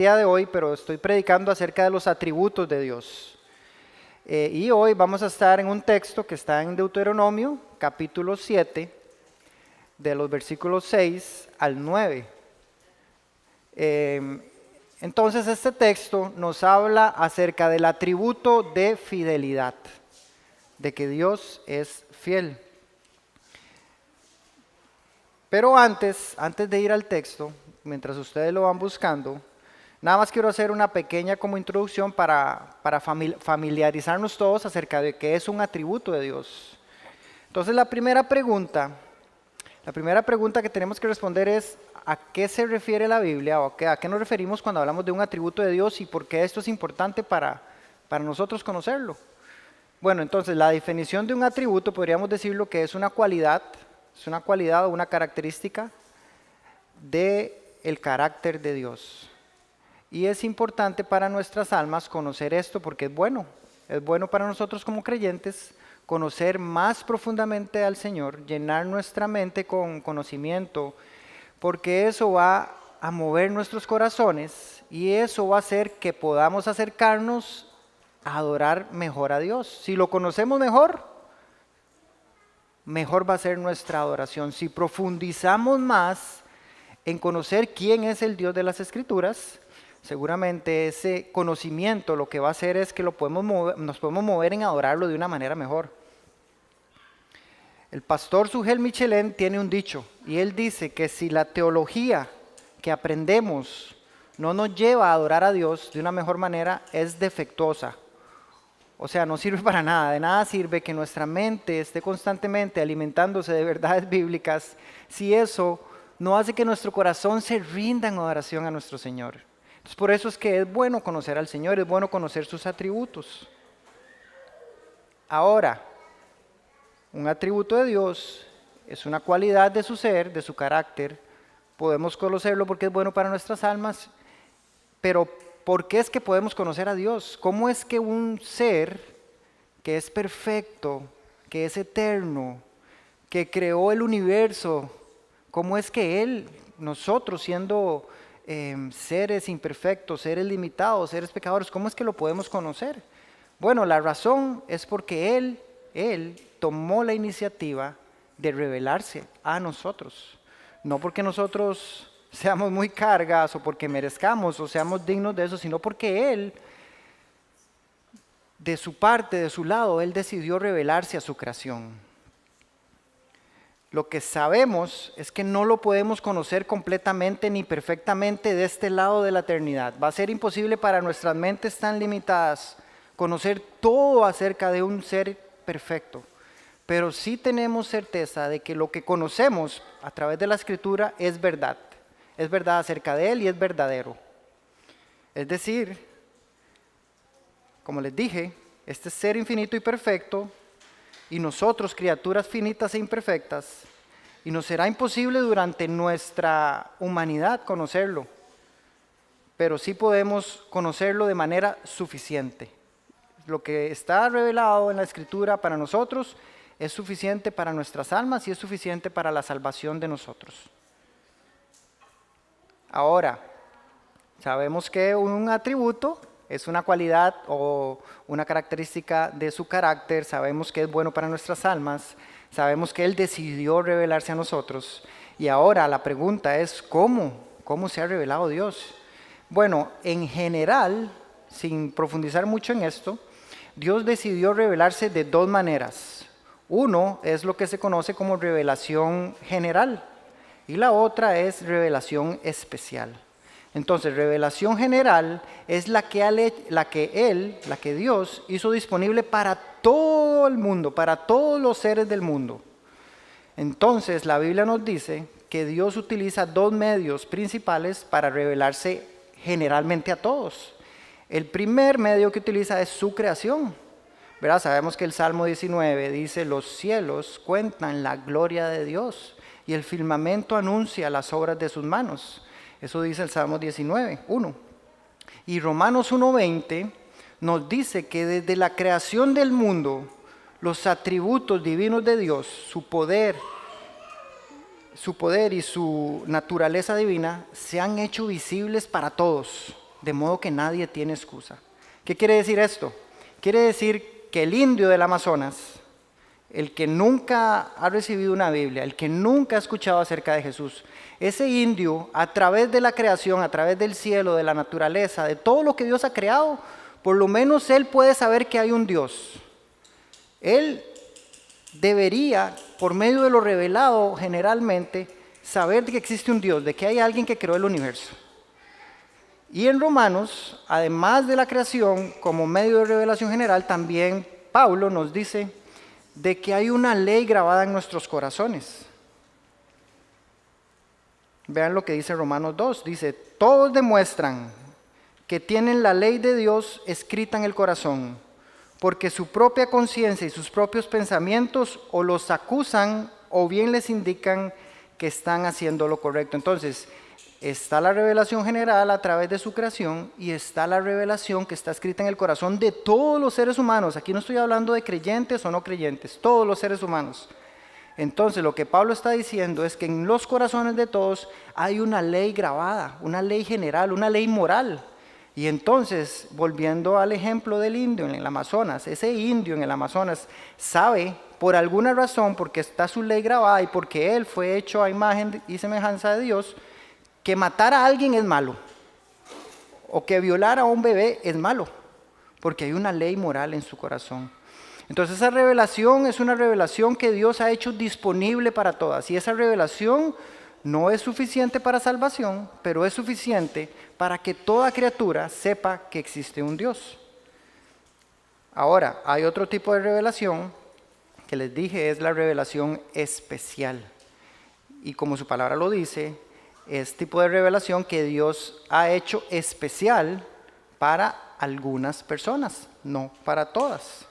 Día de hoy, pero estoy predicando acerca de los atributos de Dios. Y hoy vamos a estar en un texto que está en Deuteronomio, capítulo 7, de los versículos 6 al 9. Entonces este texto nos habla acerca del atributo de fidelidad, de que Dios es fiel. Pero antes de ir al texto, mientras ustedes lo van buscando, nada más quiero hacer una pequeña como introducción para familiarizarnos todos acerca de qué es un atributo de Dios. Entonces la primera pregunta que tenemos que responder es ¿a qué se refiere la Biblia o a qué nos referimos cuando hablamos de un atributo de Dios y por qué esto es importante para nosotros conocerlo? Bueno, entonces la definición de un atributo podríamos decirlo que es una cualidad o una característica del carácter de Dios. Y es importante para nuestras almas conocer esto porque es bueno para nosotros como creyentes conocer más profundamente al Señor, llenar nuestra mente con conocimiento, porque eso va a mover nuestros corazones y eso va a hacer que podamos acercarnos a adorar mejor a Dios. Si lo conocemos mejor va a ser nuestra adoración. Si profundizamos más en conocer quién es el Dios de las Escrituras, seguramente ese conocimiento lo que va a hacer es que nos podemos mover en adorarlo de una manera mejor. El pastor Sugel Michelén tiene un dicho y él dice que si la teología que aprendemos no nos lleva a adorar a Dios de una mejor manera, es defectuosa. O sea, no sirve para nada, de nada sirve que nuestra mente esté constantemente alimentándose de verdades bíblicas si eso no hace que nuestro corazón se rinda en adoración a nuestro Señor. Entonces, por eso es que es bueno conocer al Señor, es bueno conocer sus atributos. Ahora, un atributo de Dios es una cualidad de su ser, de su carácter. Podemos conocerlo porque es bueno para nuestras almas, pero ¿por qué es que podemos conocer a Dios? ¿Cómo es que un ser que es perfecto, que es eterno, que creó el universo, cómo es que nosotros siendo seres imperfectos, seres limitados, seres pecadores, cómo es que lo podemos conocer? Bueno, la razón es porque Él tomó la iniciativa de revelarse a nosotros, no porque nosotros seamos muy cargas o porque merezcamos o seamos dignos de eso, sino porque Él, de su parte, de su lado, Él decidió revelarse a su creación. Lo que sabemos es que no lo podemos conocer completamente ni perfectamente de este lado de la eternidad. Va a ser imposible para nuestras mentes tan limitadas conocer todo acerca de un ser perfecto. Pero sí tenemos certeza de que lo que conocemos a través de la Escritura es verdad. Es verdad acerca de Él y es verdadero. Es decir, como les dije, este ser infinito y perfecto y nosotros criaturas finitas e imperfectas, y nos será imposible durante nuestra humanidad conocerlo, pero sí podemos conocerlo de manera suficiente. Lo que está revelado en la Escritura para nosotros es suficiente para nuestras almas y es suficiente para la salvación de nosotros. Ahora, sabemos que un atributo es una cualidad o una característica de su carácter, sabemos que es bueno para nuestras almas, sabemos que Él decidió revelarse a nosotros. Y ahora la pregunta es, ¿cómo se ha revelado Dios? Bueno, en general, sin profundizar mucho en esto, Dios decidió revelarse de dos maneras. Uno es lo que se conoce como revelación general y la otra es revelación especial. Entonces, revelación general es la que Dios hizo disponible para todo el mundo, para todos los seres del mundo. Entonces, la Biblia nos dice que Dios utiliza dos medios principales para revelarse generalmente a todos. El primer medio que utiliza es su creación. ¿Verdad? Sabemos que el Salmo 19 dice, los cielos cuentan la gloria de Dios y el firmamento anuncia las obras de sus manos. Eso dice el Salmo 19, 1. Y Romanos 1:20 nos dice que desde la creación del mundo, los atributos divinos de Dios, su poder y su naturaleza divina, se han hecho visibles para todos. de modo que nadie tiene excusa. ¿Qué quiere decir esto? Quiere decir que el indio del Amazonas, el que nunca ha recibido una Biblia, el que nunca ha escuchado acerca de Jesús, ese indio, a través de la creación, a través del cielo, de la naturaleza, de todo lo que Dios ha creado, por lo menos él puede saber que hay un Dios. Él debería, por medio de lo revelado generalmente, saber de que existe un Dios, de que hay alguien que creó el universo. Y en Romanos, además de la creación, como medio de revelación general, también Pablo nos dice de que hay una ley grabada en nuestros corazones. Vean lo que dice Romanos 2, dice, todos demuestran que tienen la ley de Dios escrita en el corazón, porque su propia conciencia y sus propios pensamientos o los acusan o bien les indican que están haciendo lo correcto. Entonces, está la revelación general a través de su creación y está la revelación que está escrita en el corazón de todos los seres humanos. Aquí no estoy hablando de creyentes o no creyentes, todos los seres humanos. Entonces, lo que Pablo está diciendo es que en los corazones de todos hay una ley grabada, una ley general, una ley moral. Y entonces, volviendo al ejemplo del indio en el Amazonas, ese indio en el Amazonas sabe, por alguna razón, porque está su ley grabada y porque él fue hecho a imagen y semejanza de Dios, que matar a alguien es malo, o que violar a un bebé es malo, porque hay una ley moral en su corazón. Entonces esa revelación es una revelación que Dios ha hecho disponible para todas, y esa revelación no es suficiente para salvación, pero es suficiente para que toda criatura sepa que existe un Dios. Ahora, hay otro tipo de revelación que les dije es la revelación especial, y como su palabra lo dice, es tipo de revelación que Dios ha hecho especial para algunas personas, no para todas.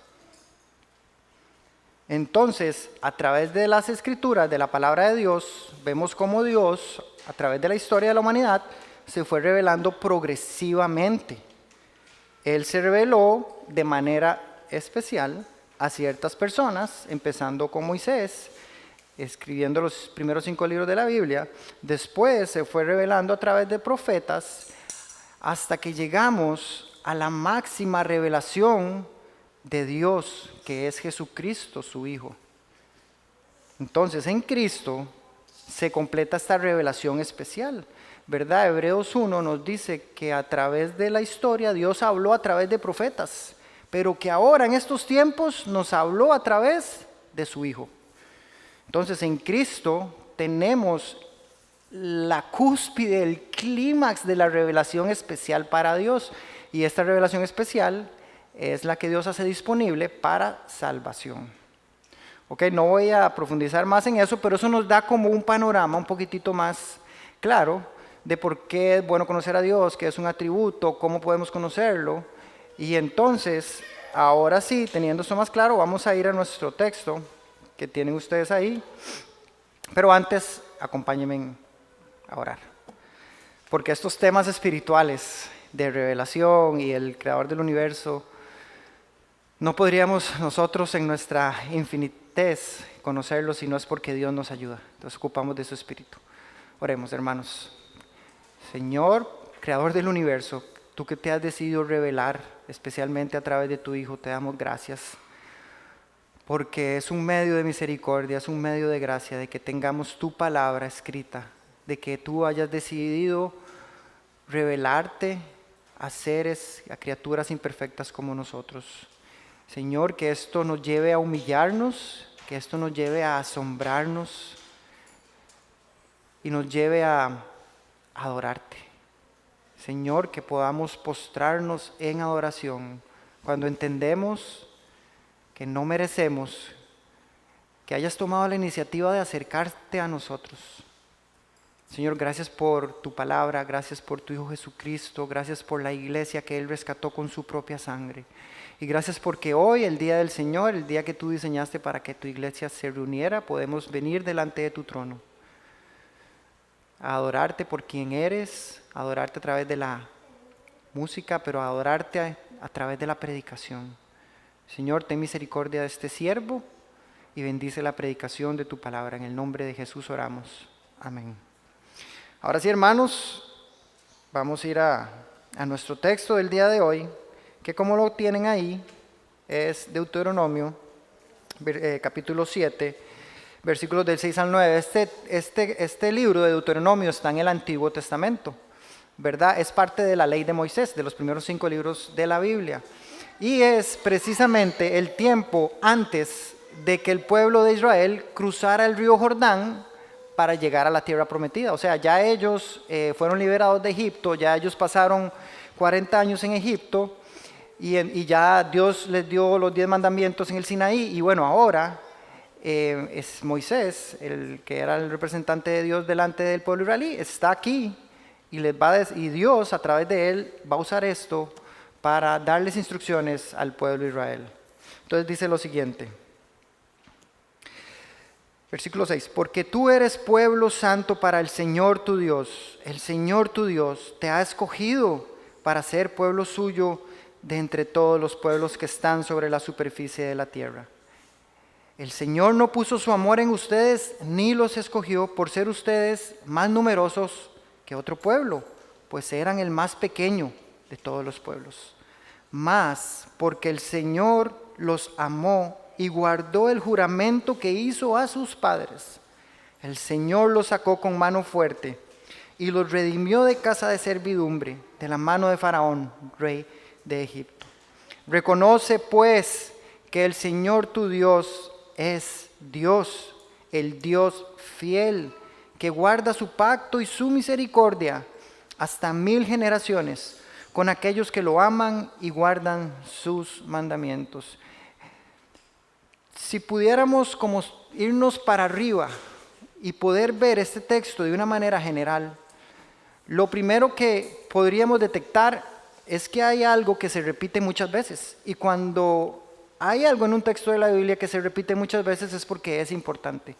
Entonces, a través de las escrituras, de la palabra de Dios, vemos cómo Dios, a través de la historia de la humanidad, se fue revelando progresivamente. Él se reveló de manera especial a ciertas personas, empezando con Moisés, escribiendo los primeros 5 libros de la Biblia. Después se fue revelando a través de profetas hasta que llegamos a la máxima revelación de Dios, que es Jesucristo, su Hijo. Entonces, en Cristo se completa esta revelación especial, ¿verdad? Hebreos 1 nos dice que a través de la historia Dios habló a través de profetas, pero que ahora en estos tiempos nos habló a través de su Hijo. Entonces, en Cristo tenemos la cúspide, el clímax de la revelación especial para Dios, y esta revelación especial es la que Dios hace disponible para salvación. Ok, no voy a profundizar más en eso, pero eso nos da como un panorama un poquitito más claro de por qué es bueno conocer a Dios, qué es un atributo, cómo podemos conocerlo. Y entonces, ahora sí, teniendo eso más claro, vamos a ir a nuestro texto que tienen ustedes ahí. Pero antes, acompáñenme a orar. Porque estos temas espirituales de revelación y el creador del universo, no podríamos nosotros en nuestra infinitez conocerlos si no es porque Dios nos ayuda. Entonces ocupamos de su espíritu. Oremos, hermanos. Señor, creador del universo, tú que te has decidido revelar especialmente a través de tu Hijo, te damos gracias. Porque es un medio de misericordia, es un medio de gracia, de que tengamos tu palabra escrita, de que tú hayas decidido revelarte a seres, a criaturas imperfectas como nosotros. Señor, que esto nos lleve a humillarnos, que esto nos lleve a asombrarnos y nos lleve a adorarte. Señor, que podamos postrarnos en adoración cuando entendemos que no merecemos, que hayas tomado la iniciativa de acercarte a nosotros. Señor, gracias por tu palabra, gracias por tu Hijo Jesucristo, gracias por la iglesia que Él rescató con su propia sangre. Y gracias porque hoy, el día del Señor, el día que tú diseñaste para que tu iglesia se reuniera, podemos venir delante de tu trono a adorarte por quien eres, a adorarte a través de la música, pero a adorarte a través de la predicación. Señor, ten misericordia de este siervo y bendice la predicación de tu palabra. En el nombre de Jesús oramos. Amén. Ahora sí, hermanos, vamos a ir a a nuestro texto del día de hoy, que como lo tienen ahí, es Deuteronomio, capítulo 7, versículos del 6 al 9. Este libro de Deuteronomio está en el Antiguo Testamento, ¿verdad? Es parte de la ley de Moisés, de los primeros 5 libros de la Biblia. Y es precisamente el tiempo antes de que el pueblo de Israel cruzara el río Jordán para llegar a la tierra prometida. O sea, ya ellos fueron liberados de Egipto, ya ellos pasaron 40 años en Egipto y ya Dios les dio los 10 mandamientos en el Sinaí. Y bueno, ahora es Moisés, el que era el representante de Dios delante del pueblo israelí, está aquí y Dios a través de él va a usar esto para darles instrucciones al pueblo de Israel. Entonces dice lo siguiente. Versículo 6, porque tú eres pueblo santo para el Señor tu Dios. El Señor tu Dios te ha escogido para ser pueblo suyo de entre todos los pueblos que están sobre la superficie de la tierra. El Señor no puso su amor en ustedes ni los escogió por ser ustedes más numerosos que otro pueblo, pues eran el más pequeño de todos los pueblos. Mas porque el Señor los amó y guardó el juramento que hizo a sus padres. El Señor los sacó con mano fuerte y los redimió de casa de servidumbre, de la mano de Faraón, rey de Egipto. Reconoce pues que el Señor tu Dios es Dios, el Dios fiel, que guarda su pacto y su misericordia hasta 1000 generaciones con aquellos que lo aman y guardan sus mandamientos. Si pudiéramos como irnos para arriba y poder ver este texto de una manera general, lo primero que podríamos detectar es que hay algo que se repite muchas veces. Y cuando hay algo en un texto de la Biblia que se repite muchas veces es porque es importante.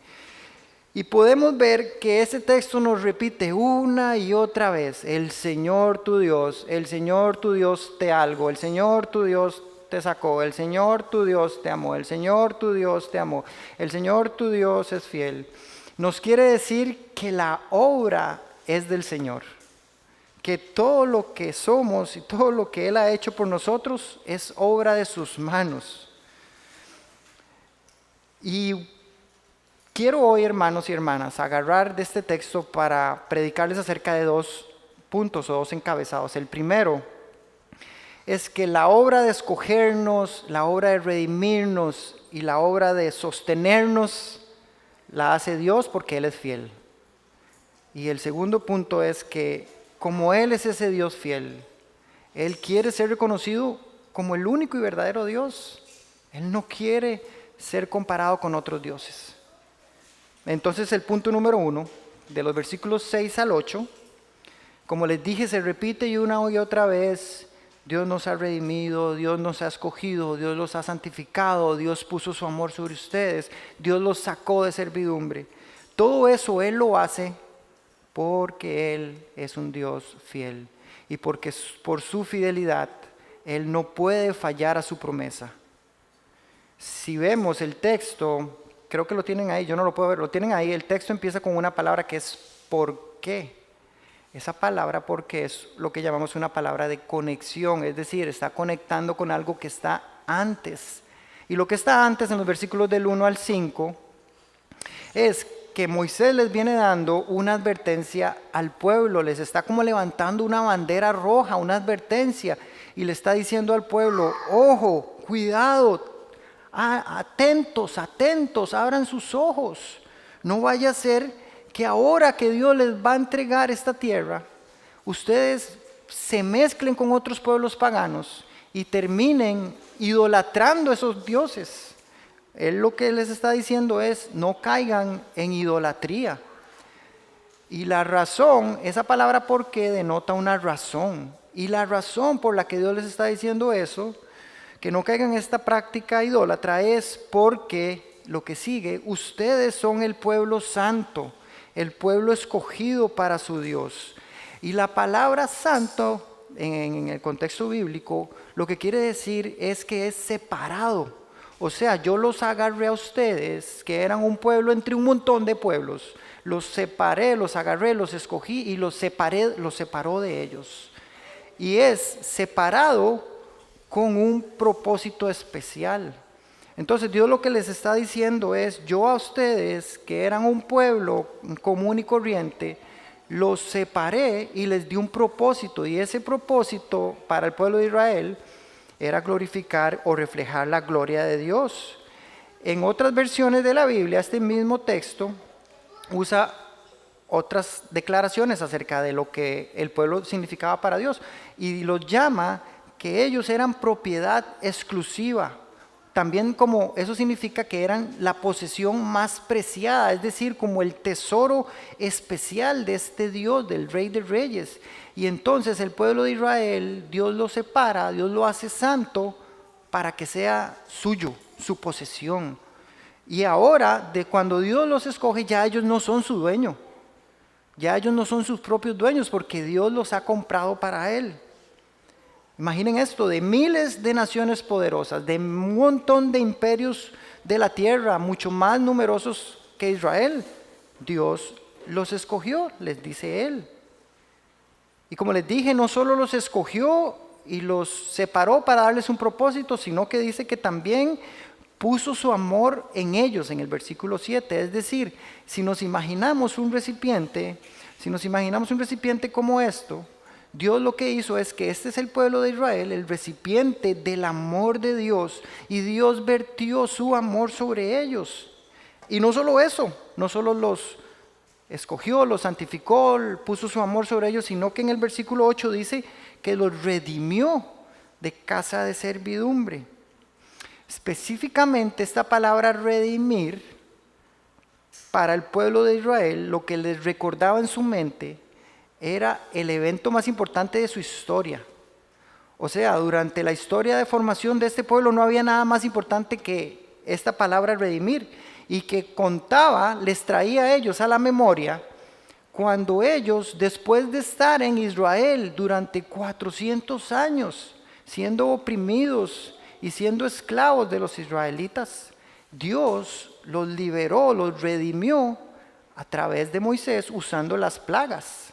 Y podemos ver que ese texto nos repite una y otra vez: el Señor tu Dios te algo, el Señor tu Dios te sacó, el Señor tu Dios te amó, el Señor tu Dios te amó, el Señor tu Dios es fiel. Nos quiere decir que la obra es del Señor, que todo lo que somos y todo lo que Él ha hecho por nosotros es obra de sus manos. Y quiero hoy, hermanos y hermanas, agarrar de este texto para predicarles acerca de 2 puntos o 2 encabezados. El primero es que la obra de escogernos, la obra de redimirnos y la obra de sostenernos la hace Dios porque Él es fiel. Y el segundo punto es que como Él es ese Dios fiel, Él quiere ser reconocido como el único y verdadero Dios. Él no quiere ser comparado con otros dioses. Entonces el punto número 1, de los versículos 6 al 8, como les dije, se repite y una y otra vez: Dios nos ha redimido, Dios nos ha escogido, Dios los ha santificado, Dios puso su amor sobre ustedes, Dios los sacó de servidumbre. Todo eso Él lo hace porque Él es un Dios fiel y porque por su fidelidad Él no puede fallar a su promesa. Si vemos el texto, creo que lo tienen ahí, yo no lo puedo ver, lo tienen ahí, el texto empieza con una palabra que es ¿por qué? Esa palabra ¿por qué? Es lo que llamamos una palabra de conexión, es decir, está conectando con algo que está antes. Y lo que está antes en los versículos del 1 al 5 es que Moisés les viene dando una advertencia al pueblo, les está como levantando una bandera roja, una advertencia, y le está diciendo al pueblo: ojo, cuidado, atentos, abran sus ojos, no vaya a ser que ahora que Dios les va a entregar esta tierra, ustedes se mezclen con otros pueblos paganos y terminen idolatrando a esos dioses. Él lo que les está diciendo es: no caigan en idolatría. Y la razón, esa palabra ¿por qué? Denota una razón. Y la razón por la que Dios les está diciendo eso, que no caigan en esta práctica idólatra, es porque lo que sigue: ustedes son el pueblo santo, el pueblo escogido para su Dios. Y la palabra santo en el contexto bíblico lo que quiere decir es que es separado. O sea, yo los agarré a ustedes, que eran un pueblo entre un montón de pueblos, los separé, los agarré, los escogí y los separó de ellos. y es separado con un propósito especial. Entonces Dios lo que les está diciendo es: yo a ustedes, que eran un pueblo común y corriente, los separé y les di un propósito, y ese propósito para el pueblo de Israel era glorificar o reflejar la gloria de Dios. En otras versiones de la Biblia, este mismo texto usa otras declaraciones acerca de lo que el pueblo significaba para Dios, y los llama que ellos eran propiedad exclusiva. También como eso significa que eran la posesión más preciada, es decir, como el tesoro especial de este Dios, del Rey de Reyes. Y entonces el pueblo de Israel, Dios lo separa, Dios lo hace santo para que sea suyo, su posesión. Y ahora, de cuando Dios los escoge, ya ellos no son su dueño. Ya ellos no son sus propios dueños, porque Dios los ha comprado para Él. Imaginen esto: de miles de naciones poderosas, de un montón de imperios de la tierra, mucho más numerosos que Israel, Dios los escogió, les dice Él. Y como les dije, no solo los escogió y los separó para darles un propósito, sino que dice que también puso su amor en ellos, en el versículo 7. Es decir, si nos imaginamos un recipiente como esto, Dios lo que hizo es que este es el pueblo de Israel, el recipiente del amor de Dios, y Dios vertió su amor sobre ellos. Y no solo eso, no solo los escogió, los santificó, puso su amor sobre ellos, sino que en el versículo 8 dice que los redimió de casa de servidumbre. Específicamente esta palabra redimir, para el pueblo de Israel, lo que les recordaba en su mente era el evento más importante de su historia. O sea, durante la historia de formación de este pueblo no había nada más importante que esta palabra redimir, y que contaba, les traía a ellos a la memoria cuando ellos, después de estar en Israel durante 400 años, siendo oprimidos y siendo esclavos de los israelitas, Dios los liberó, los redimió a través de Moisés usando las plagas.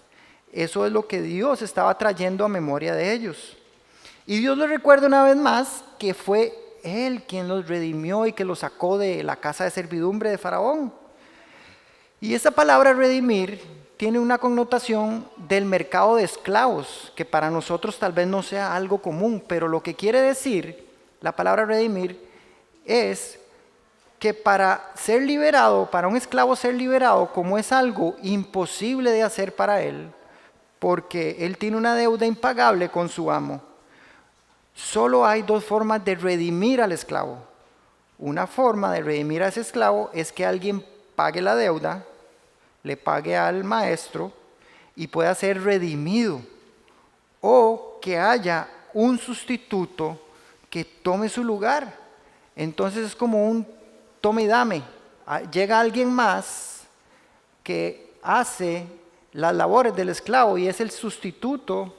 Eso es lo que Dios estaba trayendo a memoria de ellos. Y Dios les recuerda una vez más que fue Él quien los redimió y que los sacó de la casa de servidumbre de Faraón. Y esa palabra redimir tiene una connotación del mercado de esclavos, que para nosotros tal vez no sea algo común, pero lo que quiere decir la palabra redimir es que para ser liberado, para un esclavo ser liberado, como es algo imposible de hacer para él, porque él tiene una deuda impagable con su amo, solo hay dos formas de redimir al esclavo. Una forma de redimir a ese esclavo es que alguien pague la deuda, le pague al maestro y pueda ser redimido, o que haya un sustituto que tome su lugar. Entonces es como un tome y dame. Llega alguien más que hace las labores del esclavo y es el sustituto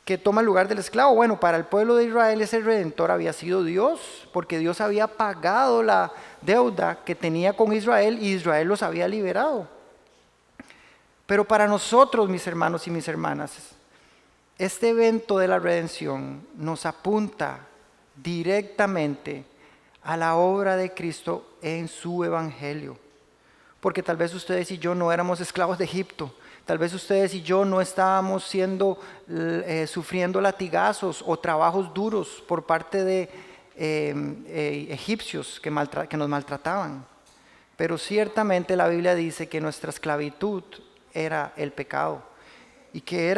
que toma el lugar del esclavo. Bueno, para el pueblo de Israel ese redentor había sido Dios, porque Dios había pagado la deuda que tenía con Israel y Israel los había liberado. Pero para nosotros, mis hermanos y mis hermanas, este evento de la redención nos apunta directamente a la obra de Cristo en su evangelio. Porque tal vez ustedes y yo no éramos esclavos de Egipto. Tal vez ustedes y yo no estábamos sufriendo latigazos o trabajos duros por parte de egipcios que nos maltrataban. Pero ciertamente la Biblia dice que nuestra esclavitud era el pecado y que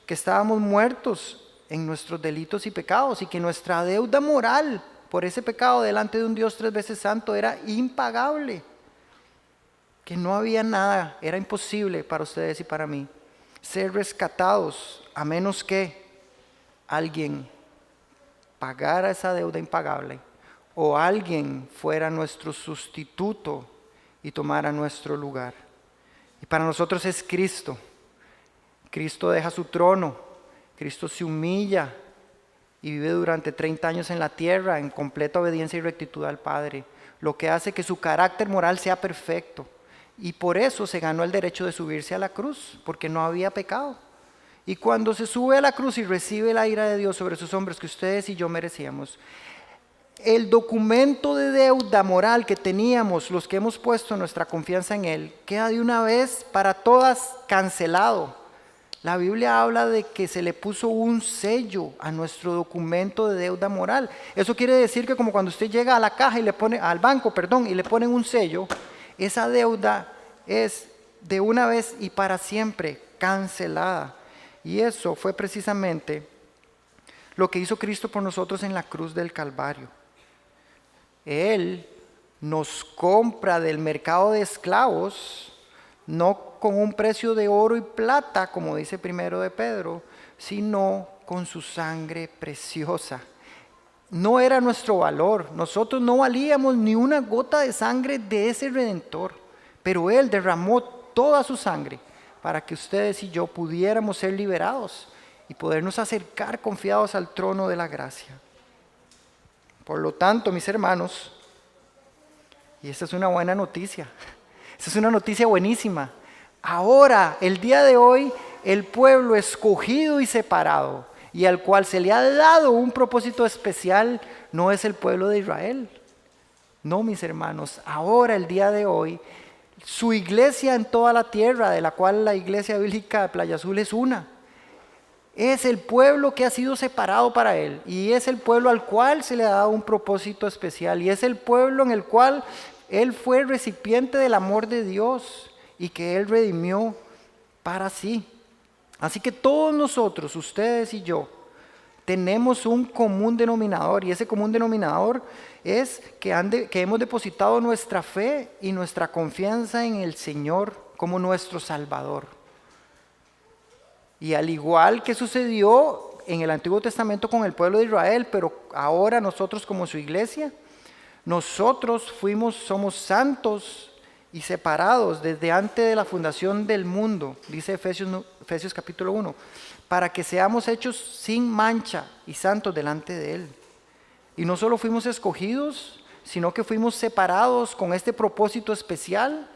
estábamos muertos en nuestros delitos y pecados, y que nuestra deuda moral por ese pecado delante de un Dios 3 veces santo era impagable. Que no había nada, era imposible para ustedes y para mí ser rescatados a menos que alguien pagara esa deuda impagable o alguien fuera nuestro sustituto y tomara nuestro lugar. Y para nosotros es Cristo. Cristo deja su trono, Cristo se humilla y vive durante 30 años en la tierra en completa obediencia y rectitud al Padre, lo que hace que su carácter moral sea perfecto. Y por eso se ganó el derecho de subirse a la cruz, porque no había pecado. Y cuando se sube a la cruz y recibe la ira de Dios sobre sus hombros que ustedes y yo merecíamos, el documento de deuda moral que teníamos los que hemos puesto nuestra confianza en Él, queda de una vez para todas cancelado. La Biblia habla de que se le puso un sello a nuestro documento de deuda moral. Eso quiere decir que como cuando usted llega a la caja y le pone, al banco, perdón, y le ponen un sello, esa deuda es de una vez y para siempre cancelada. Y eso fue precisamente lo que hizo Cristo por nosotros en la cruz del Calvario. Él nos compra del mercado de esclavos, no con un precio de oro y plata, como dice primero de Pedro, sino con su sangre preciosa. No era nuestro valor, nosotros no valíamos ni una gota de sangre de ese Redentor, pero Él derramó toda su sangre para que ustedes y yo pudiéramos ser liberados y podernos acercar confiados al trono de la gracia. Por lo tanto, mis hermanos, y esta es una buena noticia, esta es una noticia buenísima. Ahora, el día de hoy, el pueblo escogido y separado, y al cual se le ha dado un propósito especial, no es el pueblo de Israel. No, mis hermanos, ahora, el día de hoy, su iglesia en toda la tierra, de la cual la iglesia bíblica de Playa Azul es una, es el pueblo que ha sido separado para Él, y es el pueblo al cual se le ha dado un propósito especial, y es el pueblo en el cual Él fue recipiente del amor de Dios y que Él redimió para sí. Así que todos nosotros, ustedes y yo, tenemos un común denominador, y ese común denominador es que hemos depositado nuestra fe y nuestra confianza en el Señor como nuestro Salvador. Y al igual que sucedió en el Antiguo Testamento con el pueblo de Israel, pero ahora nosotros como su iglesia, nosotros somos santos y separados desde antes de la fundación del mundo, dice Efesios capítulo 1, para que seamos hechos sin mancha y santos delante de Él. Y no solo fuimos escogidos, sino que fuimos separados con este propósito especial,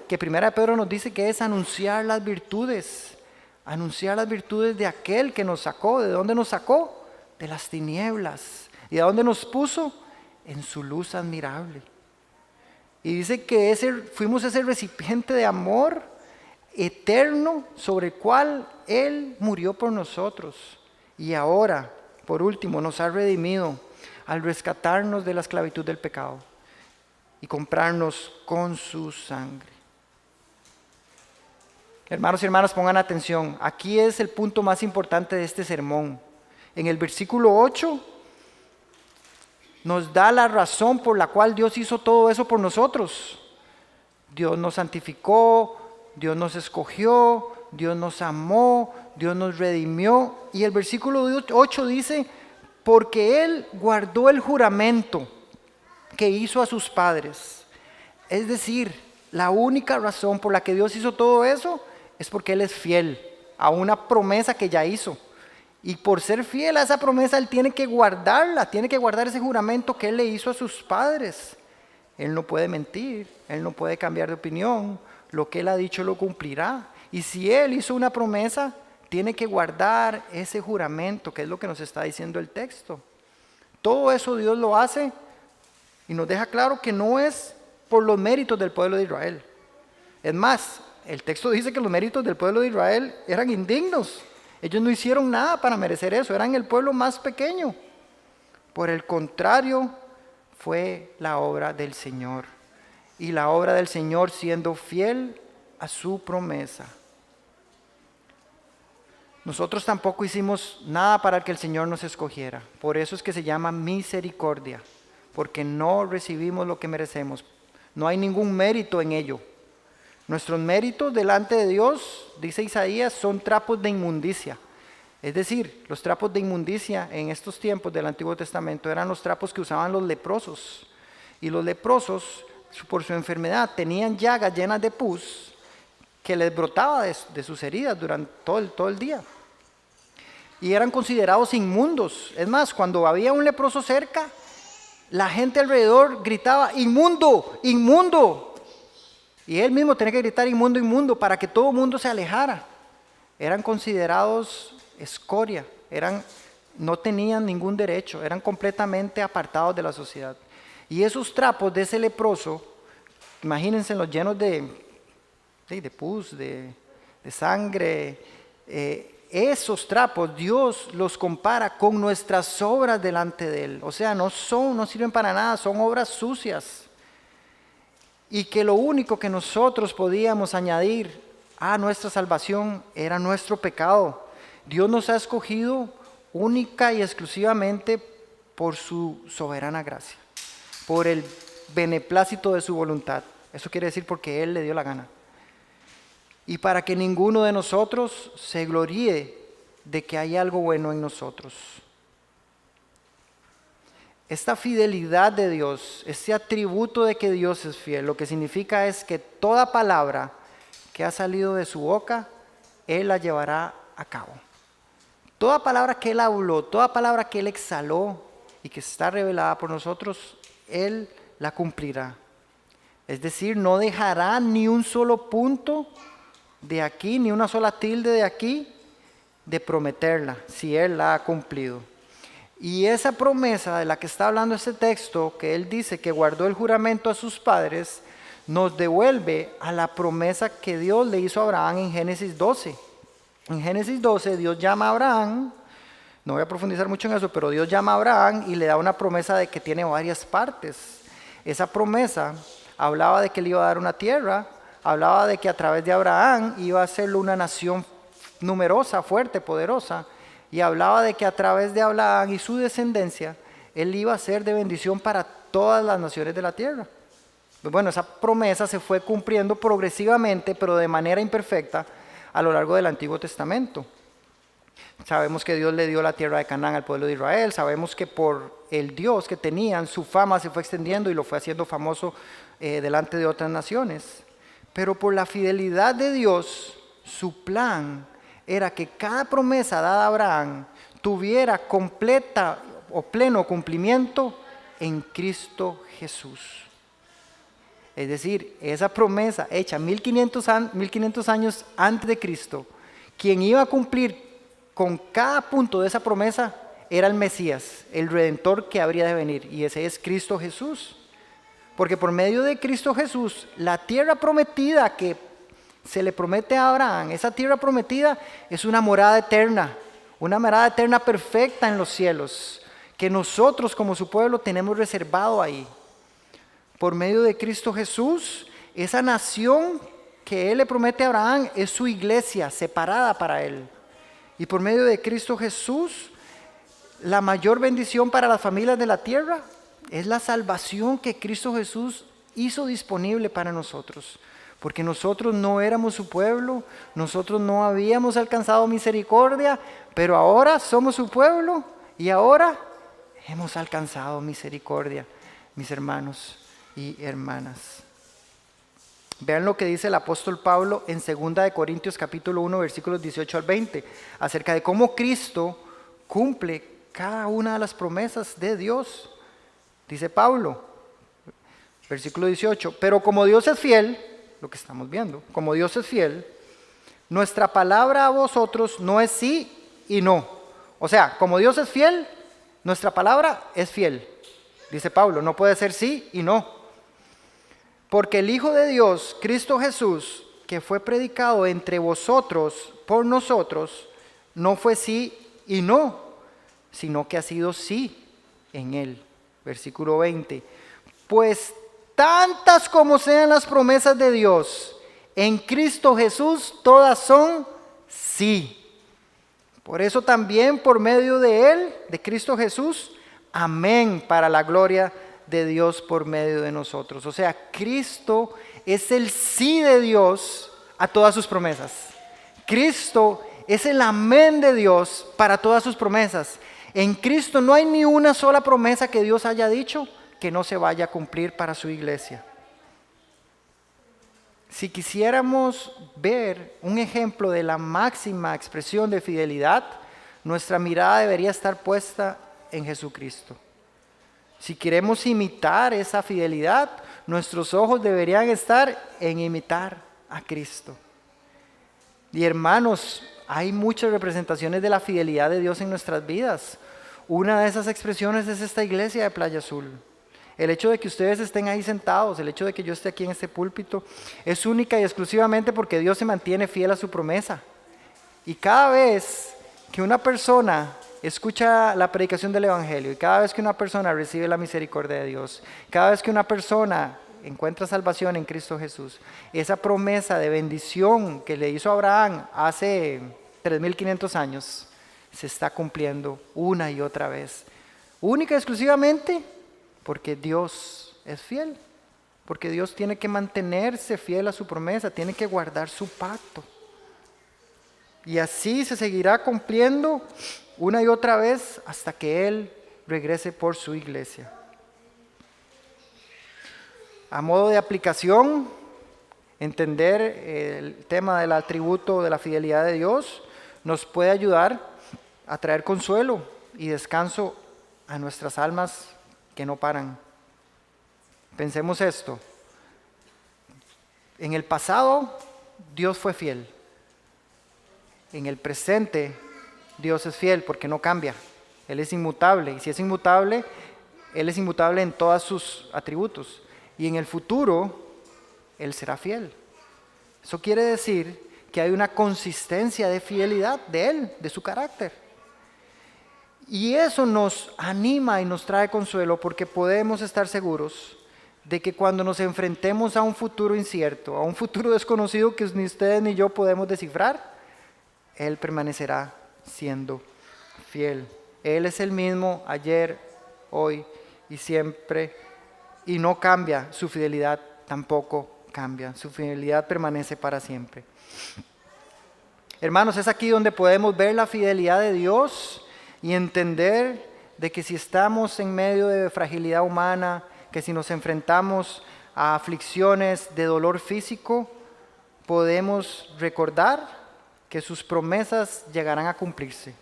que Primera de Pedro nos dice que es anunciar las virtudes de aquel que nos sacó. ¿De dónde nos sacó? De las tinieblas. ¿Y de dónde nos puso? En su luz admirable. Y dice que fuimos ese recipiente de amor eterno sobre el cual Él murió por nosotros. Y ahora, por último, nos ha redimido al rescatarnos de la esclavitud del pecado y comprarnos con su sangre. Hermanos y hermanas, pongan atención. Aquí es el punto más importante de este sermón. En el versículo 8 nos da la razón por la cual Dios hizo todo eso por nosotros. Dios nos santificó, Dios nos escogió, Dios nos amó, Dios nos redimió. Y el versículo 8 dice, porque Él guardó el juramento que hizo a sus padres. Es decir, la única razón por la que Dios hizo todo eso es porque Él es fiel a una promesa que ya hizo. Y por ser fiel a esa promesa, Él tiene que guardarla, tiene que guardar ese juramento que Él le hizo a sus padres. Él no puede mentir, Él no puede cambiar de opinión. Lo que Él ha dicho lo cumplirá. Y si Él hizo una promesa, tiene que guardar ese juramento, que es lo que nos está diciendo el texto. Todo eso Dios lo hace y nos deja claro que no es por los méritos del pueblo de Israel. Es más, el texto dice que los méritos del pueblo de Israel eran indignos. Ellos no hicieron nada para merecer eso, eran el pueblo más pequeño. Por el contrario, fue la obra del Señor. Y la obra del Señor siendo fiel a su promesa. Nosotros tampoco hicimos nada para que el Señor nos escogiera. Por eso es que se llama misericordia, porque no recibimos lo que merecemos. No hay ningún mérito en ello. Nuestros méritos delante de Dios, dice Isaías, son trapos de inmundicia. Es decir, los trapos de inmundicia en estos tiempos del Antiguo Testamento eran los trapos que usaban los leprosos. Y los leprosos, por su enfermedad, tenían llagas llenas de pus que les brotaba de sus heridas durante todo el día. Y eran considerados inmundos. Es más, cuando había un leproso cerca, la gente alrededor gritaba, inmundo, inmundo. Y él mismo tenía que gritar, inmundo, inmundo, para que todo el mundo se alejara. eran considerados escoria, no tenían ningún derecho, eran completamente apartados de la sociedad. Y esos trapos de ese leproso, imagínense los llenos de pus, de sangre, esos trapos Dios los compara con nuestras obras delante de Él. O sea, no sirven para nada, son obras sucias. Y que lo único que nosotros podíamos añadir a nuestra salvación era nuestro pecado. Dios nos ha escogido única y exclusivamente por su soberana gracia, por el beneplácito de su voluntad. Eso quiere decir porque Él le dio la gana. Y para que ninguno de nosotros se gloríe de que hay algo bueno en nosotros. Esta fidelidad de Dios, este atributo de que Dios es fiel, lo que significa es que toda palabra que ha salido de su boca, Él la llevará a cabo. Toda palabra que Él habló, toda palabra que Él exhaló y que está revelada por nosotros, Él la cumplirá. Es decir, no dejará ni un solo punto de aquí, ni una sola tilde de aquí, de prometerla, si Él la ha cumplido. Y esa promesa de la que está hablando este texto, que Él dice que guardó el juramento a sus padres, nos devuelve a la promesa que Dios le hizo a Abraham en Génesis 12. En Génesis 12 Dios llama a Abraham, no voy a profundizar mucho en eso, pero Dios llama a Abraham y le da una promesa de que tiene varias partes. Esa promesa hablaba de que le iba a dar una tierra, hablaba de que a través de Abraham iba a ser una nación numerosa, fuerte, poderosa, y hablaba de que a través de Abraham y su descendencia, Él iba a ser de bendición para todas las naciones de la tierra. Bueno, esa promesa se fue cumpliendo progresivamente, pero de manera imperfecta, a lo largo del Antiguo Testamento. Sabemos que Dios le dio la tierra de Canaán al pueblo de Israel, sabemos que por el Dios que tenían, su fama se fue extendiendo y lo fue haciendo famoso delante de otras naciones. Pero por la fidelidad de Dios, su plan era que cada promesa dada a Abraham tuviera completa o pleno cumplimiento en Cristo Jesús. Es decir, esa promesa hecha 1500 años antes de Cristo, quien iba a cumplir con cada punto de esa promesa era el Mesías, el Redentor que habría de venir, y ese es Cristo Jesús. Porque por medio de Cristo Jesús, la tierra prometida que se le promete a Abraham, esa tierra prometida es una morada eterna perfecta en los cielos, que nosotros como su pueblo tenemos reservado ahí. Por medio de Cristo Jesús, esa nación que Él le promete a Abraham es su iglesia separada para Él. Y por medio de Cristo Jesús, la mayor bendición para las familias de la tierra es la salvación que Cristo Jesús hizo disponible para nosotros. Porque nosotros no éramos su pueblo, nosotros no habíamos alcanzado misericordia, pero ahora somos su pueblo y ahora hemos alcanzado misericordia, mis hermanos y hermanas. Vean lo que dice el apóstol Pablo en 2 Corintios capítulo 1, versículos 18 al 20, acerca de cómo Cristo cumple cada una de las promesas de Dios. Dice Pablo, versículo 18, pero como Dios es fiel, lo que estamos viendo, como Dios es fiel, nuestra palabra a vosotros no es sí y no. O sea, como Dios es fiel, nuestra palabra es fiel. Dice Pablo, no puede ser sí y no. Porque el Hijo de Dios, Cristo Jesús, que fue predicado entre vosotros por nosotros, no fue sí y no, sino que ha sido sí en Él. Versículo 20. Pues tantas como sean las promesas de Dios, en Cristo Jesús todas son sí. Por eso también por medio de Él, de Cristo Jesús, amén, para la gloria de Dios por medio de nosotros. O sea, Cristo es el sí de Dios a todas sus promesas. Cristo es el amén de Dios para todas sus promesas. En Cristo no hay ni una sola promesa que Dios haya dicho que no se vaya a cumplir para su iglesia. Si quisiéramos ver un ejemplo de la máxima expresión de fidelidad, nuestra mirada debería estar puesta en Jesucristo. Si queremos imitar esa fidelidad, nuestros ojos deberían estar en imitar a Cristo. Y hermanos, hay muchas representaciones de la fidelidad de Dios en nuestras vidas. Una de esas expresiones es esta iglesia de Playa Azul. El hecho de que ustedes estén ahí sentados, el hecho de que yo esté aquí en este púlpito, es única y exclusivamente porque Dios se mantiene fiel a su promesa. Y cada vez que una persona escucha la predicación del Evangelio y cada vez que una persona recibe la misericordia de Dios, cada vez que una persona encuentra salvación en Cristo Jesús, esa promesa de bendición que le hizo Abraham hace 3.500 años, se está cumpliendo una y otra vez. Única y exclusivamente porque Dios es fiel, porque Dios tiene que mantenerse fiel a su promesa, tiene que guardar su pacto. Y así se seguirá cumpliendo una y otra vez hasta que Él regrese por su iglesia. A modo de aplicación, entender el tema del atributo de la fidelidad de Dios nos puede ayudar a traer consuelo y descanso a nuestras almas que no paran. Pensemos esto. En el pasado, Dios fue fiel. En el presente, Dios es fiel porque no cambia. Él es inmutable. Y si es inmutable, Él es inmutable en todos sus atributos. Y en el futuro, Él será fiel. Eso quiere decir que hay una consistencia de fidelidad de Él, de su carácter. Y eso nos anima y nos trae consuelo porque podemos estar seguros de que cuando nos enfrentemos a un futuro incierto, a un futuro desconocido que ni ustedes ni yo podemos descifrar, Él permanecerá siendo fiel. Él es el mismo ayer, hoy y siempre, y no cambia, su fidelidad tampoco cambia, su fidelidad permanece para siempre. Hermanos, es aquí donde podemos ver la fidelidad de Dios y entender de que si estamos en medio de fragilidad humana, que si nos enfrentamos a aflicciones de dolor físico, podemos recordar que sus promesas llegarán a cumplirse.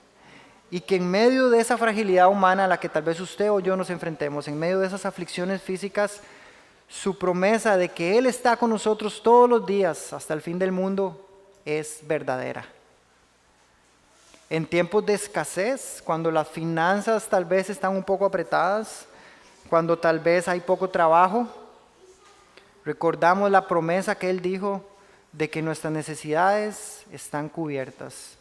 Y que en medio de esa fragilidad humana a la que tal vez usted o yo nos enfrentemos, en medio de esas aflicciones físicas, su promesa de que Él está con nosotros todos los días hasta el fin del mundo es verdadera. En tiempos de escasez, cuando las finanzas tal vez están un poco apretadas, cuando tal vez hay poco trabajo, recordamos la promesa que Él dijo de que nuestras necesidades están cubiertas,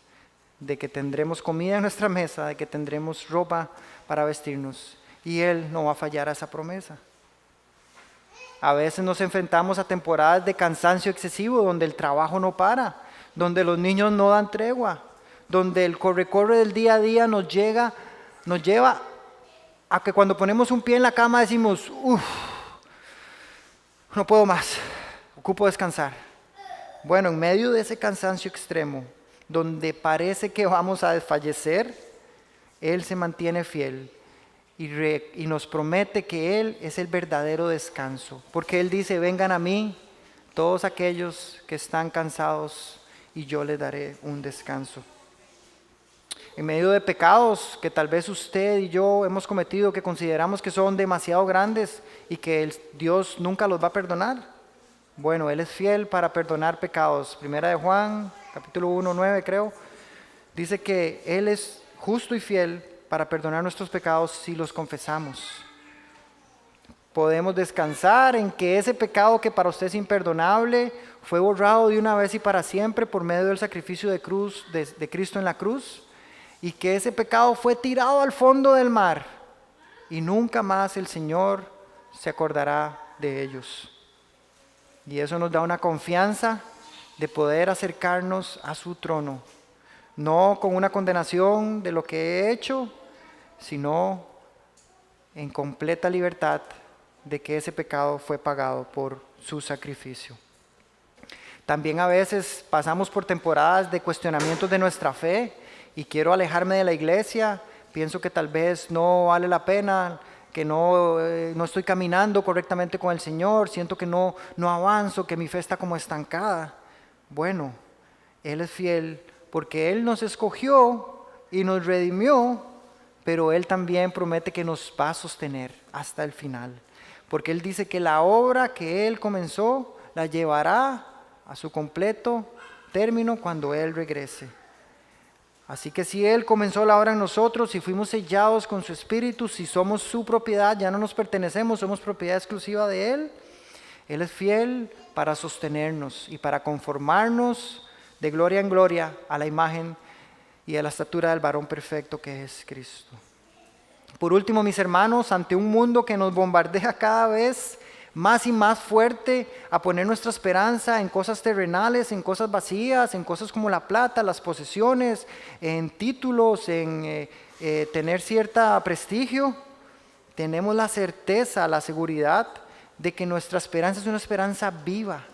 de que tendremos comida en nuestra mesa, de que tendremos ropa para vestirnos. Y Él no va a fallar a esa promesa. A veces nos enfrentamos a temporadas de cansancio excesivo, donde el trabajo no para, donde los niños no dan tregua, donde el corre-corre del día a día nos lleva a que cuando ponemos un pie en la cama decimos, no puedo más, ocupo descansar. Bueno, en medio de ese cansancio extremo, donde parece que vamos a desfallecer, Él se mantiene fiel y nos promete que Él es el verdadero descanso. Porque Él dice, vengan a mí todos aquellos que están cansados y yo les daré un descanso. En medio de pecados que tal vez usted y yo hemos cometido, que consideramos que son demasiado grandes y que Dios nunca los va a perdonar. Bueno, Él es fiel para perdonar pecados. Primera de Juan, capítulo 1, 9 creo, dice que Él es justo y fiel para perdonar nuestros pecados si los confesamos. Podemos descansar en que ese pecado que para usted es imperdonable fue borrado de una vez y para siempre por medio del sacrificio de Cristo en la cruz, y que ese pecado fue tirado al fondo del mar y nunca más el Señor se acordará de ellos. Y eso nos da una confianza de poder acercarnos a su trono, no con una condenación de lo que he hecho, sino en completa libertad de que ese pecado fue pagado por su sacrificio. También a veces pasamos por temporadas de cuestionamientos de nuestra fe y quiero alejarme de la iglesia, pienso que tal vez no vale la pena, que no estoy caminando correctamente con el Señor, siento que no avanzo, que mi fe está como estancada. Bueno, Él es fiel porque Él nos escogió y nos redimió, pero Él también promete que nos va a sostener hasta el final. Porque Él dice que la obra que Él comenzó la llevará a su completo término cuando Él regrese. Así que si Él comenzó la obra en nosotros, si fuimos sellados con su Espíritu, si somos su propiedad, ya no nos pertenecemos, somos propiedad exclusiva de Él, Él es fiel para sostenernos y para conformarnos de gloria en gloria a la imagen y a la estatura del varón perfecto que es Cristo. Por último, mis hermanos, ante un mundo que nos bombardea cada vez más y más fuerte a poner nuestra esperanza en cosas terrenales, en cosas vacías, en cosas como la plata, las posesiones, en títulos, en tener cierto prestigio, tenemos la certeza, la seguridad de que nuestra esperanza es una esperanza viva.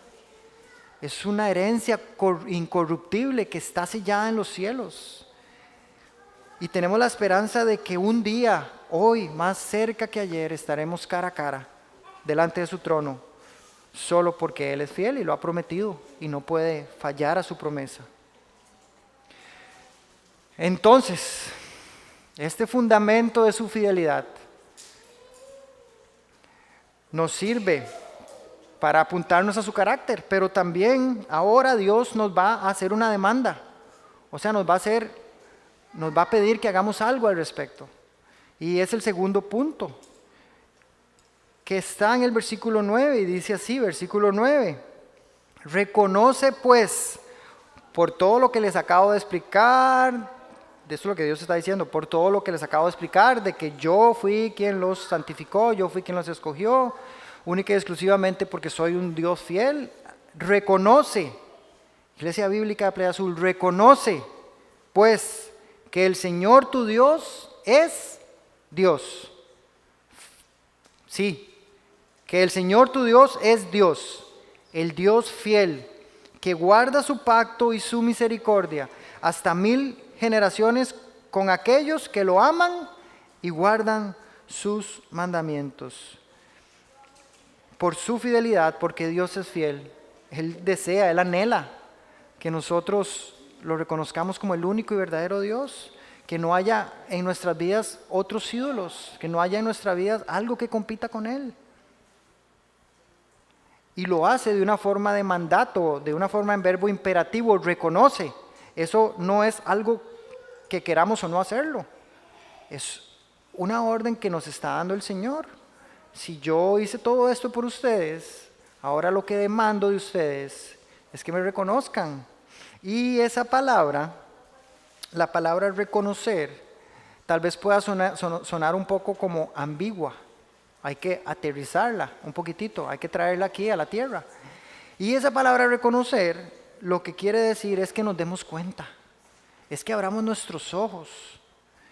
Es una herencia incorruptible que está sellada en los cielos. Y tenemos la esperanza de que un día, hoy, más cerca que ayer, estaremos cara a cara delante de su trono, solo porque Él es fiel y lo ha prometido y no puede fallar a su promesa. Entonces, este fundamento de su fidelidad nos sirve para apuntarnos a su carácter, pero también ahora Dios nos va a hacer una demanda, o sea, nos va a pedir que hagamos algo al respecto. Y es el segundo punto, que está en el versículo 9, y dice así, versículo 9, reconoce pues, por todo lo que les acabo de explicar, de eso es lo que Dios está diciendo, por todo lo que les acabo de explicar, de que yo fui quien los santificó, yo fui quien los escogió, única y exclusivamente porque soy un Dios fiel, reconoce, Iglesia Bíblica de Playa Azul, reconoce pues que el Señor tu Dios es Dios. Sí, que el Señor tu Dios es Dios, el Dios fiel, que guarda su pacto y su misericordia hasta 1000 generaciones con aquellos que lo aman y guardan sus mandamientos. Por su fidelidad, porque Dios es fiel, Él desea, Él anhela que nosotros lo reconozcamos como el único y verdadero Dios, que no haya en nuestras vidas otros ídolos, que no haya en nuestras vidas algo que compita con Él. Y lo hace de una forma de mandato, de una forma en verbo imperativo, reconoce. Eso no es algo que queramos o no hacerlo. Es una orden que nos está dando el Señor. Si yo hice todo esto por ustedes, ahora lo que demando de ustedes es que me reconozcan. Y esa palabra, la palabra reconocer, tal vez pueda sonar un poco como ambigua. Hay que aterrizarla un poquitito, hay que traerla aquí a la tierra. Y esa palabra reconocer, lo que quiere decir es que nos demos cuenta, es que abramos nuestros ojos,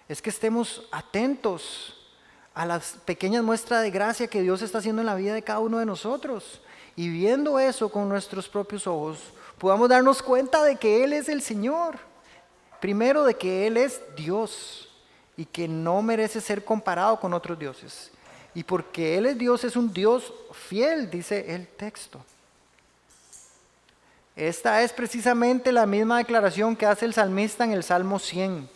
es que estemos atentos a las pequeñas muestras de gracia que Dios está haciendo en la vida de cada uno de nosotros. Y viendo eso con nuestros propios ojos, podamos darnos cuenta de que Él es el Señor. Primero, de que Él es Dios y que no merece ser comparado con otros dioses. Y porque Él es Dios, es un Dios fiel, dice el texto. Esta es precisamente la misma declaración que hace el salmista en el Salmo 100.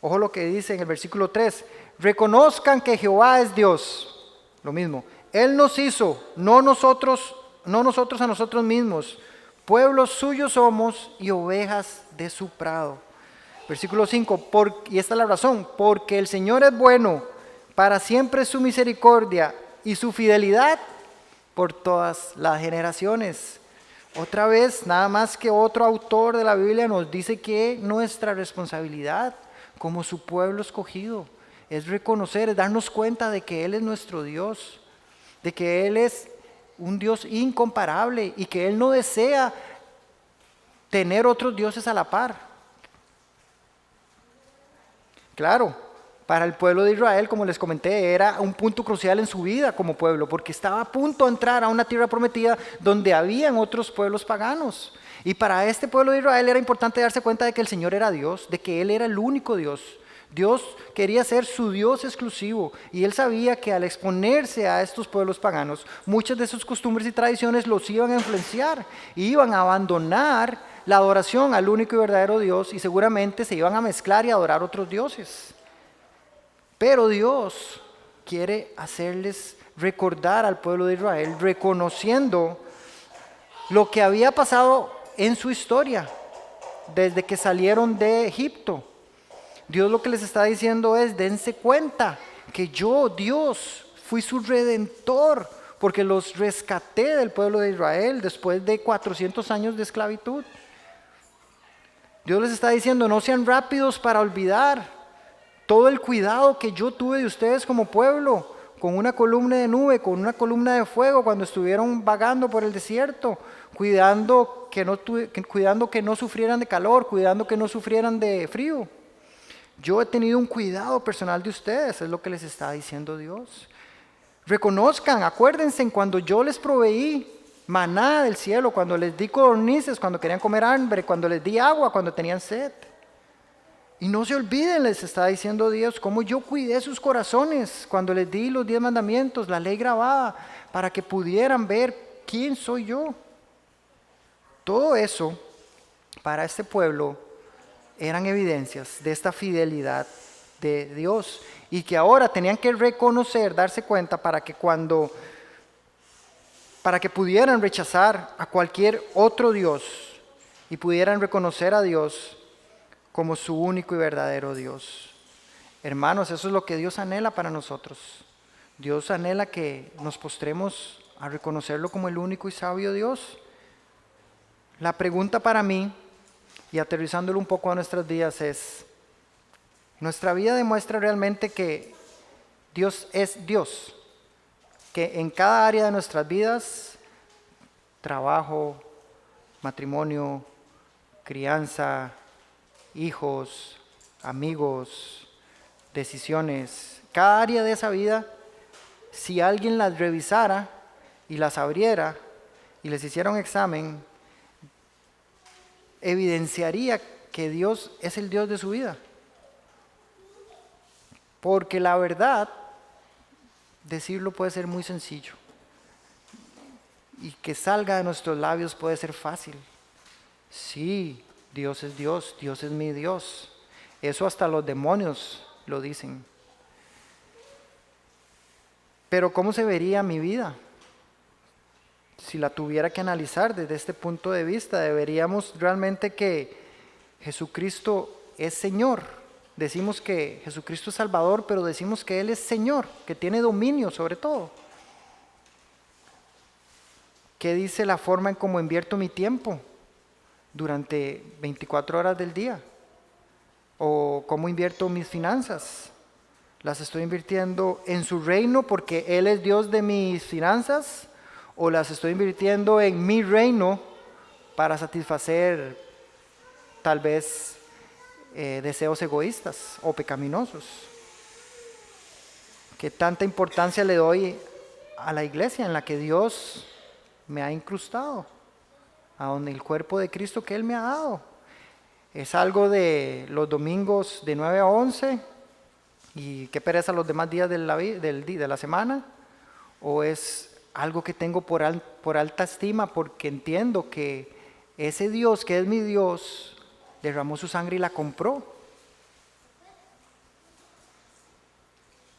Ojo lo que dice en el versículo 3. Reconozcan que Jehová es Dios. Lo mismo. Él nos hizo, no nosotros a nosotros mismos. Pueblos suyos somos y ovejas de su prado. Versículo 5. Y esta es la razón. Porque el Señor es bueno, para siempre es su misericordia y su fidelidad por todas las generaciones. Otra vez, nada más que otro autor de la Biblia nos dice que nuestra responsabilidad como su pueblo escogido es reconocer, es darnos cuenta de que Él es nuestro Dios, de que Él es un Dios incomparable y que Él no desea tener otros dioses a la par. Claro, para el pueblo de Israel, como les comenté, era un punto crucial en su vida como pueblo, porque estaba a punto de entrar a una tierra prometida donde habían otros pueblos paganos. Y para este pueblo de Israel era importante darse cuenta de que el Señor era Dios, de que Él era el único Dios. Dios quería ser su Dios exclusivo y Él sabía que al exponerse a estos pueblos paganos, muchas de sus costumbres y tradiciones los iban a influenciar y iban a abandonar la adoración al único y verdadero Dios y seguramente se iban a mezclar y adorar otros dioses. Pero Dios quiere hacerles recordar al pueblo de Israel, reconociendo lo que había pasado en su historia, desde que salieron de Egipto. Dios lo que les está diciendo es, dense cuenta que yo, Dios, fui su redentor, porque los rescaté del pueblo de Israel después de 400 años de esclavitud. Dios les está diciendo, no sean rápidos para olvidar todo el cuidado que yo tuve de ustedes como pueblo, con una columna de nube, con una columna de fuego cuando estuvieron vagando por el desierto, cuidando que no sufrieran de calor, cuidando que no sufrieran de frío. Yo he tenido un cuidado personal de ustedes, es lo que les está diciendo Dios. Reconozcan, acuérdense en cuando yo les proveí maná del cielo, cuando les di codornices, cuando querían comer hambre, cuando les di agua, cuando tenían sed. Y no se olviden, les está diciendo Dios, cómo yo cuidé sus corazones cuando les di los 10 mandamientos, la ley grabada, para que pudieran ver quién soy yo. Todo eso, para este pueblo, eran evidencias de esta fidelidad de Dios. Y que ahora tenían que reconocer, darse cuenta, para que pudieran rechazar a cualquier otro Dios y pudieran reconocer a Dios como su único y verdadero Dios. Hermanos, eso es lo que Dios anhela para nosotros. Dios anhela que nos postremos a reconocerlo como el único y sabio Dios. La pregunta para mí, y aterrizándolo un poco a nuestras vidas, es: ¿nuestra vida demuestra realmente que Dios es Dios? Que en cada área de nuestras vidas, trabajo, matrimonio, crianza, hijos, amigos, decisiones, cada área de esa vida, si alguien las revisara y las abriera y les hiciera un examen, evidenciaría que Dios es el Dios de su vida. Porque la verdad, decirlo puede ser muy sencillo, y que salga de nuestros labios puede ser fácil. Sí, Dios es Dios, Dios es mi Dios. Eso hasta los demonios lo dicen. Pero ¿cómo se vería mi vida? Si la tuviera que analizar desde este punto de vista, deberíamos realmente que Jesucristo es Señor. Decimos que Jesucristo es Salvador, pero decimos que Él es Señor, que tiene dominio sobre todo. ¿Qué dice la forma en cómo invierto mi tiempo durante 24 horas del día? ¿O cómo invierto mis finanzas? ¿Las estoy invirtiendo en su reino porque Él es Dios de mis finanzas? ¿O las estoy invirtiendo en mi reino para satisfacer tal vez deseos egoístas o pecaminosos? ¿Qué tanta importancia le doy a la iglesia en la que Dios me ha incrustado, a donde el cuerpo de Cristo que Él me ha dado? ¿Es algo de los domingos de 9 a 11 y qué pereza los demás días de la semana? ¿O es algo que tengo por alta estima porque entiendo que ese Dios que es mi Dios derramó su sangre y la compró?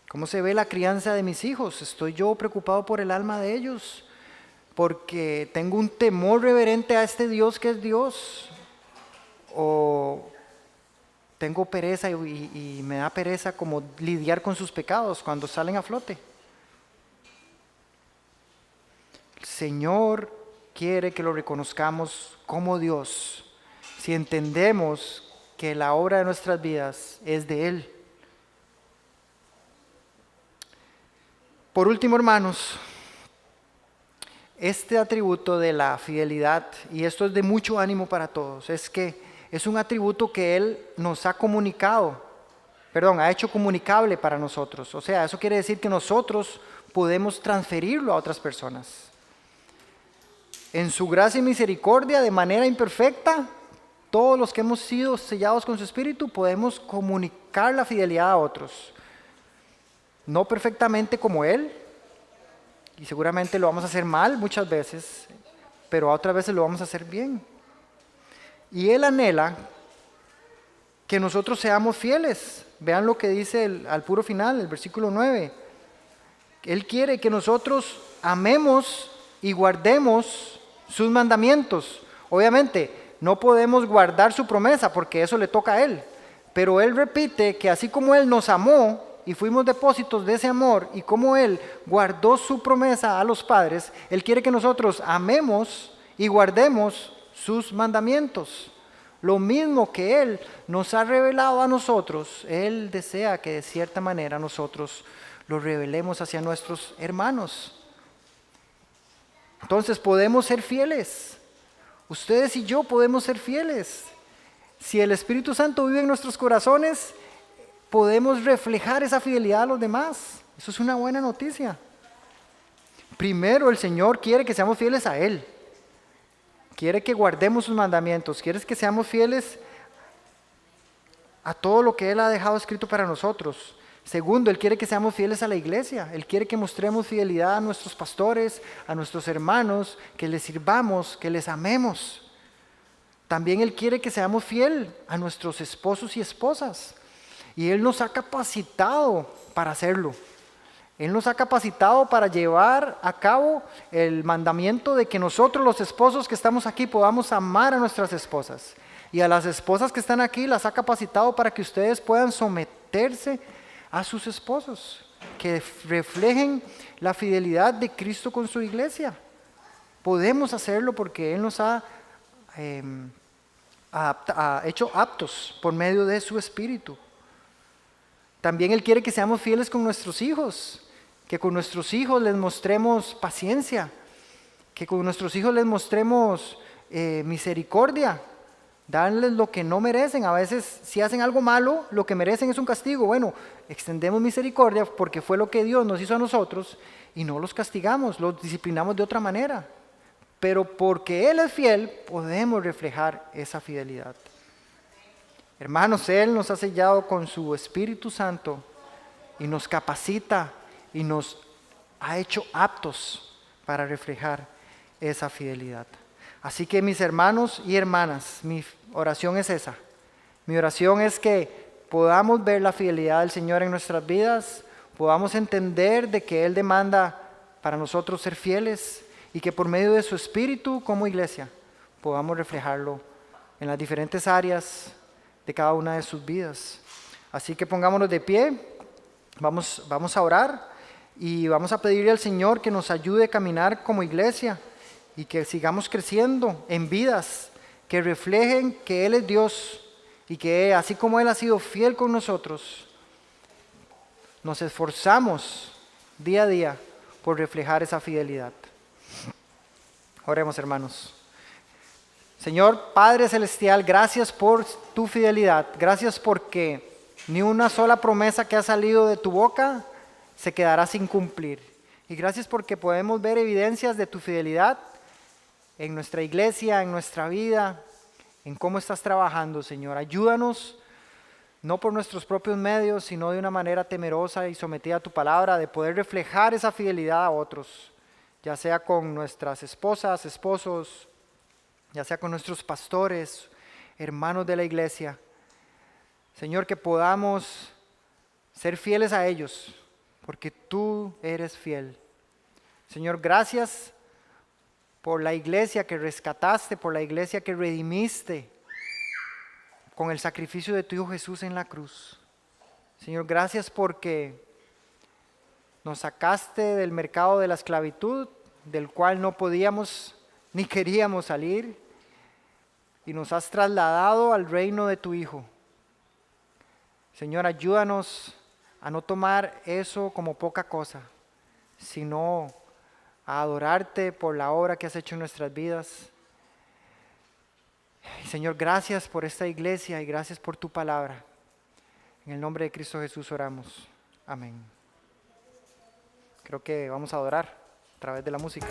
¿Cómo se ve la crianza de mis hijos? ¿Estoy yo preocupado por el alma de ellos porque tengo un temor reverente a este Dios que es Dios? ¿O tengo pereza y me da pereza como lidiar con sus pecados cuando salen a flote? El Señor quiere que lo reconozcamos como Dios si entendemos que la obra de nuestras vidas es de Él. Por último, hermanos, este atributo de la fidelidad, y esto es de mucho ánimo para todos, es que es un atributo que Él nos ha ha hecho comunicable para nosotros. O sea, eso quiere decir que nosotros podemos transferirlo a otras personas. En su gracia y misericordia, de manera imperfecta, todos los que hemos sido sellados con su Espíritu podemos comunicar la fidelidad a otros. No perfectamente como Él, y seguramente lo vamos a hacer mal muchas veces, pero a otras veces lo vamos a hacer bien. Y Él anhela que nosotros seamos fieles. Vean lo que dice al puro final, el versículo 9. Él quiere que nosotros amemos y guardemos sus mandamientos. Obviamente, no podemos guardar su promesa porque eso le toca a Él. Pero Él repite que así como Él nos amó y fuimos depósitos de ese amor, y como Él guardó su promesa a los padres, Él quiere que nosotros amemos y guardemos sus mandamientos. Lo mismo que Él nos ha revelado a nosotros, Él desea que de cierta manera nosotros lo revelemos hacia nuestros hermanos. Entonces podemos ser fieles. Ustedes y yo podemos ser fieles. Si el Espíritu Santo vive en nuestros corazones, podemos reflejar esa fidelidad a los demás. Eso es una buena noticia. Primero, el Señor quiere que seamos fieles a Él. Quiere que guardemos sus mandamientos. Quiere que seamos fieles a todo lo que Él ha dejado escrito para nosotros. Segundo, Él quiere que seamos fieles a la iglesia. Él quiere que mostremos fidelidad a nuestros pastores, a nuestros hermanos, que les sirvamos, que les amemos. También Él quiere que seamos fieles a nuestros esposos y esposas. Y Él nos ha capacitado para hacerlo. Él nos ha capacitado para llevar a cabo el mandamiento de que nosotros los esposos que estamos aquí podamos amar a nuestras esposas. Y a las esposas que están aquí las ha capacitado para que ustedes puedan someterse a sus esposos, que reflejen la fidelidad de Cristo con su iglesia. Podemos hacerlo porque Él nos ha hecho aptos por medio de su Espíritu. También Él quiere que seamos fieles con nuestros hijos, que con nuestros hijos les mostremos paciencia, que con nuestros hijos les mostremos misericordia, darles lo que no merecen. A veces si hacen algo malo, lo que merecen es un castigo. Bueno, extendemos misericordia porque fue lo que Dios nos hizo a nosotros y no los castigamos, los disciplinamos de otra manera. Pero porque Él es fiel, podemos reflejar esa fidelidad. Hermanos, Él nos ha sellado con su Espíritu Santo y nos capacita y nos ha hecho aptos para reflejar esa fidelidad. Así que mis hermanos y hermanas, mi oración es esa. Mi oración es que podamos ver la fidelidad del Señor en nuestras vidas, podamos entender de que Él demanda para nosotros ser fieles y que por medio de su Espíritu como iglesia podamos reflejarlo en las diferentes áreas de cada una de sus vidas. Así que pongámonos de pie, vamos a orar y vamos a pedirle al Señor que nos ayude a caminar como iglesia y que sigamos creciendo en vidas que reflejen que Él es Dios y que así como Él ha sido fiel con nosotros, nos esforzamos día a día por reflejar esa fidelidad. Oremos, hermanos. Señor Padre Celestial, gracias por tu fidelidad, gracias porque ni una sola promesa que ha salido de tu boca se quedará sin cumplir. Y gracias porque podemos ver evidencias de tu fidelidad en nuestra iglesia, en nuestra vida, en cómo estás trabajando, Señor. Ayúdanos, no por nuestros propios medios, sino de una manera temerosa y sometida a tu palabra, de poder reflejar esa fidelidad a otros, ya sea con nuestras esposas, esposos, ya sea con nuestros pastores, hermanos de la iglesia. Señor, que podamos ser fieles a ellos, porque tú eres fiel. Señor, gracias por la iglesia que rescataste, por la iglesia que redimiste con el sacrificio de tu Hijo Jesús en la cruz. Señor, gracias porque nos sacaste del mercado de la esclavitud, del cual no podíamos ni queríamos salir, y nos has trasladado al reino de tu Hijo. Señor, ayúdanos a no tomar eso como poca cosa, sino a adorarte por la obra que has hecho en nuestras vidas. Y Señor, gracias por esta iglesia y gracias por tu palabra. En el nombre de Cristo Jesús oramos. Amén. Creo que vamos a adorar a través de la música.